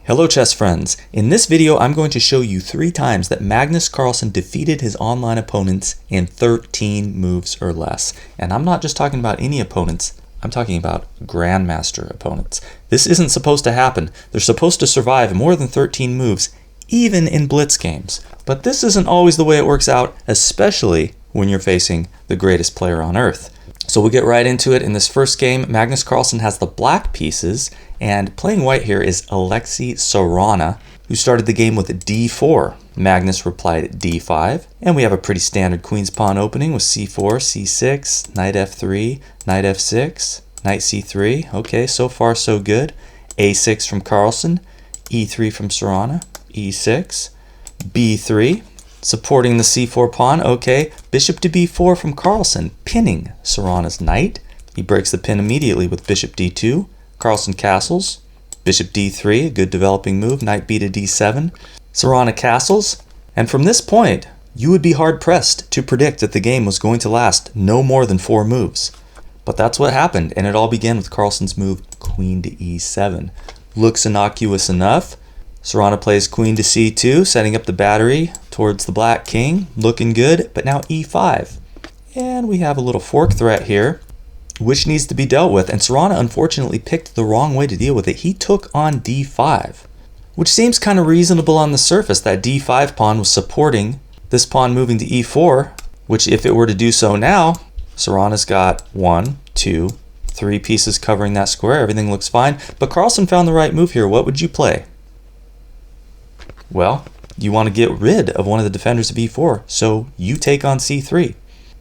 Hello chess friends. In this video I'm going to show you 3 times that Magnus Carlsen defeated his online opponents in 13 moves or less. And I'm not just talking about any opponents, I'm talking about grandmaster opponents. This isn't supposed to happen. They're supposed to survive more than 13 moves, even in blitz games. But this isn't always the way it works out, especially when you're facing the greatest player on earth. So we'll get right into it. In this first game, Magnus Carlsen has the black pieces, and playing white here is Alexi Serrana, who started the game with d4. Magnus replied d5, and we have a pretty standard queen's pawn opening with c4, c6, knight f3, knight f6, knight c3. Okay, so far so good. a6 from Carlsen, e3 from Serrana, e6, b3. Supporting the c4 pawn, okay. Bishop to b4 from Carlsen, pinning Serrana's knight. He breaks the pin immediately with bishop d2. Carlsen castles. Bishop d3, a good developing move. Knight b to d7. Serrana castles. And from this point, you would be hard-pressed to predict that the game was going to last no more than 4 moves. But that's what happened, and it all began with Carlsen's move queen to e7. Looks innocuous enough. Serrana plays queen to c2, setting up the battery towards the black king. Looking good, but now e5. And we have a little fork threat here, which needs to be dealt with. And Serrana unfortunately picked the wrong way to deal with it. He took on d5, which seems kind of reasonable on the surface. That d5 pawn was supporting this pawn moving to e4, which if it were to do so now, Serrana's got 1, 2, 3 pieces covering that square. Everything looks fine. But Carlsen found the right move here. What would you play? Well, you want to get rid of one of the defenders of e4, so you take on c3.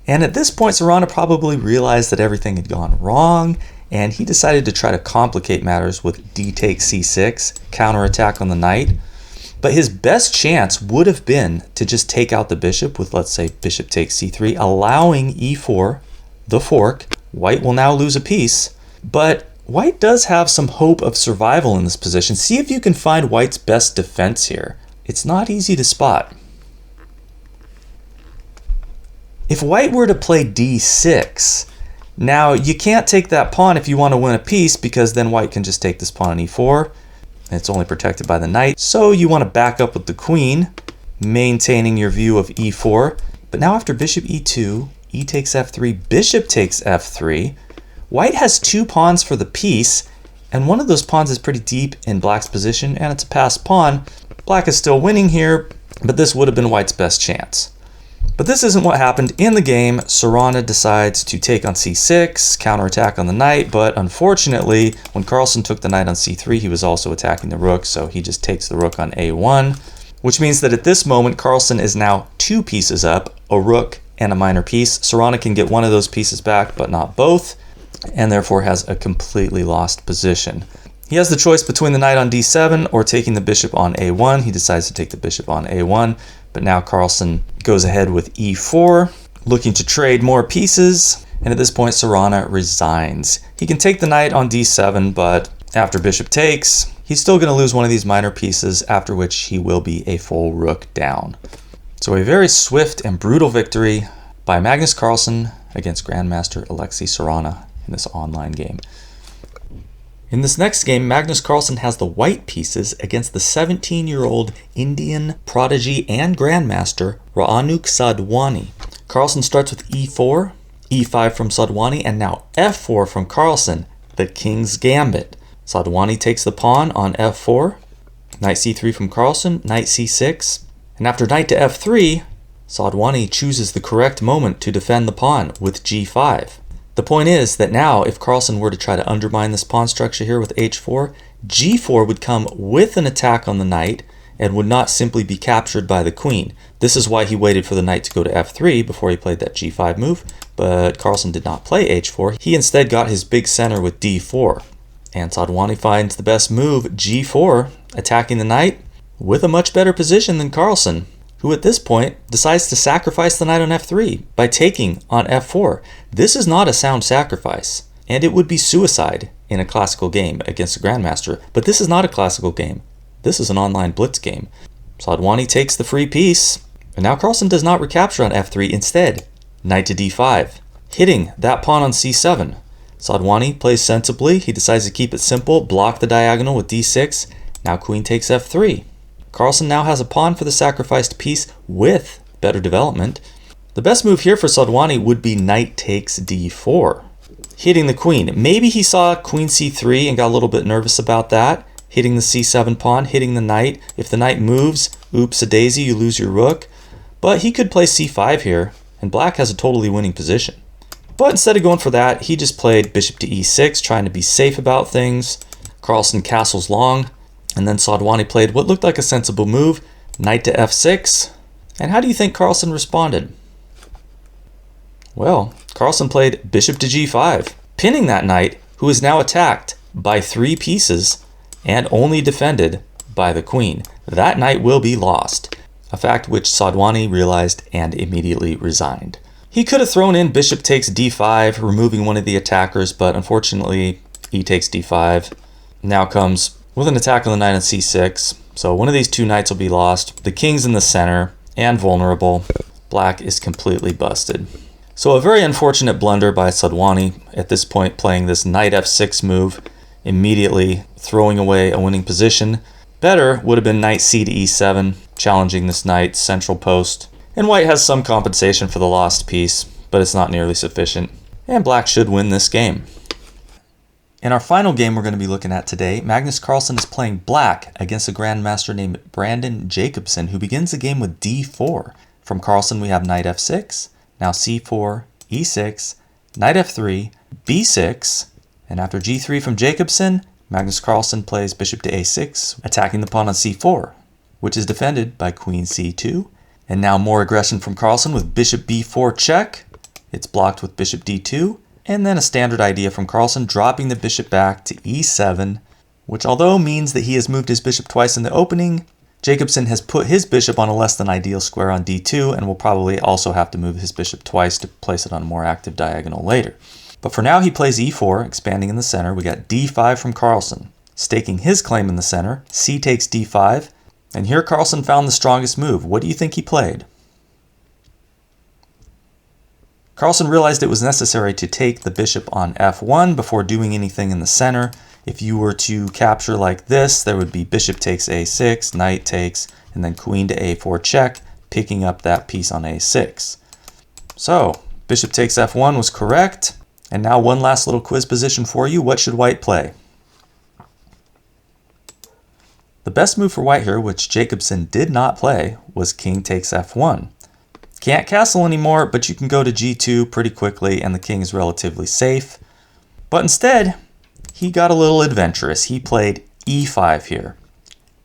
And at this point, Serrana probably realized that everything had gone wrong, and he decided to try to complicate matters with d takes c6, counterattack on the knight. But his best chance would have been to just take out the bishop with, let's say, bishop takes c3, allowing e4, the fork. White will now lose a piece, but White does have some hope of survival in this position. See if you can find White's best defense here. It's not easy to spot. If White were to play d6, now you can't take that pawn if you want to win a piece, because then White can just take this pawn on e4. It's only protected by the knight. So you want to back up with the queen, maintaining your view of e4. But now after bishop e2, e takes f3, bishop takes f3, White has 2 pawns for the piece, and one of those pawns is pretty deep in Black's position, and it's a passed pawn. Black is still winning here, but this would have been White's best chance. But this isn't what happened in the game. Serrana decides to take on c6, counterattack on the knight, but unfortunately, when Carlsen took the knight on c3, he was also attacking the rook, so he just takes the rook on a1, which means that at this moment, Carlsen is now 2 pieces up, a rook and a minor piece. Serrana can get one of those pieces back, but not both, and therefore has a completely lost position. He has the choice between the knight on d7 or taking the bishop on a1. He decides to take the bishop on a1, but now Carlsen goes ahead with e4, looking to trade more pieces, and at this point Serrana resigns. He can take the knight on d7, but after bishop takes, he's still going to lose one of these minor pieces, after which he will be a full rook down. So a very swift and brutal victory by Magnus Carlsen against Grandmaster Alexi Serrana in this online game. In this next game, Magnus Carlsen has the white pieces against the 17-year-old Indian prodigy and grandmaster Raanuk Sadhwani. Carlsen starts with e4, e5 from Sadhwani, and now f4 from Carlsen, the king's gambit. Sadhwani takes the pawn on f4, knight c3 from Carlsen, knight c6, and after knight to f3, Sadhwani chooses the correct moment to defend the pawn with g5. The point is that now, if Carlsen were to try to undermine this pawn structure here with h4, g4 would come with an attack on the knight and would not simply be captured by the queen. This is why he waited for the knight to go to f3 before he played that g5 move, but Carlsen did not play h4. He instead got his big center with d4. And Sadhwani finds the best move, g4, attacking the knight with a much better position than Carlsen, who at this point decides to sacrifice the knight on f3 by taking on f4. This is not a sound sacrifice, and it would be suicide in a classical game against a grandmaster, but this is not a classical game. This is an online blitz game. Sadhwani takes the free piece, and now Carlsen does not recapture on f3. Instead, knight to d5, hitting that pawn on c7. Sadhwani plays sensibly. He decides to keep it simple, block the diagonal with d6. Now queen takes f3. Carlsen now has a pawn for the sacrificed piece with better development. The best move here for Sadhwani would be knight takes d4, hitting the queen. Maybe he saw queen c3 and got a little bit nervous about that, hitting the c7 pawn, hitting the knight. If the knight moves, oops a daisy, you lose your rook. But he could play c5 here, and black has a totally winning position. But instead of going for that, he just played bishop to e6, trying to be safe about things. Carlsen castles long, and then Sadhwani played what looked like a sensible move, knight to f6. And how do you think Carlsen responded? Well, Carlsen played bishop to g5, pinning that knight, who is now attacked by 3 pieces and only defended by the queen. That knight will be lost, a fact which Sadhwani realized and immediately resigned. He could have thrown in bishop takes d5, removing one of the attackers, but unfortunately e takes d5 now comes with an attack on the knight on c6. So one of these 2 knights will be lost. The king's in the center and vulnerable. Black is completely busted. So a very unfortunate blunder by Sadhwani at this point, playing this knight f6 move, immediately throwing away a winning position. Better would have been knight c to e7, challenging this knight's central post. And white has some compensation for the lost piece, but it's not nearly sufficient. And black should win this game. In our final game we're going to be looking at today, Magnus Carlsen is playing black against a grandmaster named Brandon Jacobson, who begins the game with d4. From Carlsen we have knight f6, now c4, e6, knight f3, b6, and after g3 from Jacobson, Magnus Carlsen plays bishop to a6, attacking the pawn on c4, which is defended by queen c2. And now more aggression from Carlsen with bishop b4 check. It's blocked with bishop d2. And then a standard idea from Carlsen, dropping the bishop back to e7, which although means that he has moved his bishop twice in the opening, Jacobson has put his bishop on a less than ideal square on d2 and will probably also have to move his bishop twice to place it on a more active diagonal later. But for now he plays e4, expanding in the center. We got d5 from Carlsen, staking his claim in the center. C takes d5. And here Carlsen found the strongest move. What do you think he played? Carlsen realized it was necessary to take the bishop on f1 before doing anything in the center. If you were to capture like this, there would be bishop takes a6, knight takes, and then queen to a4 check, picking up that piece on a6. So, bishop takes f1 was correct. And now one last little quiz position for you. What should white play? The best move for white here, which Jacobson did not play, was king takes f1. Can't castle anymore, but you can go to g2 pretty quickly and the king is relatively safe. But instead, he got a little adventurous. He played e5 here,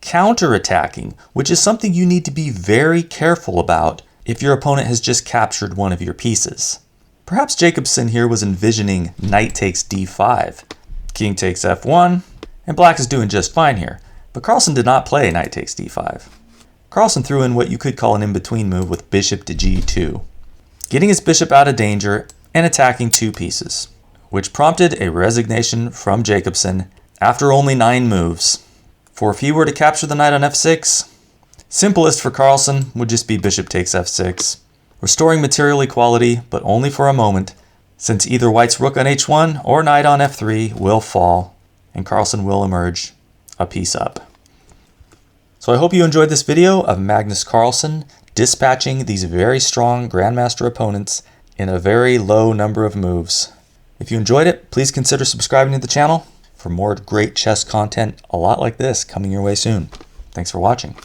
counterattacking, which is something you need to be very careful about if your opponent has just captured one of your pieces. Perhaps Jacobson here was envisioning knight takes d5, king takes f1, and black is doing just fine here. But Carlsen did not play knight takes d5. Carlsen threw in what you could call an in-between move with bishop to g2, getting his bishop out of danger and attacking 2 pieces, which prompted a resignation from Jacobson after only 9 moves. For if he were to capture the knight on f6, simplest for Carlsen would just be bishop takes f6, restoring material equality, but only for a moment, since either white's rook on h1 or knight on f3 will fall, and Carlsen will emerge a piece up. So I hope you enjoyed this video of Magnus Carlsen dispatching these very strong grandmaster opponents in a very low number of moves. If you enjoyed it, please consider subscribing to the channel for more great chess content a lot like this coming your way soon. Thanks for watching.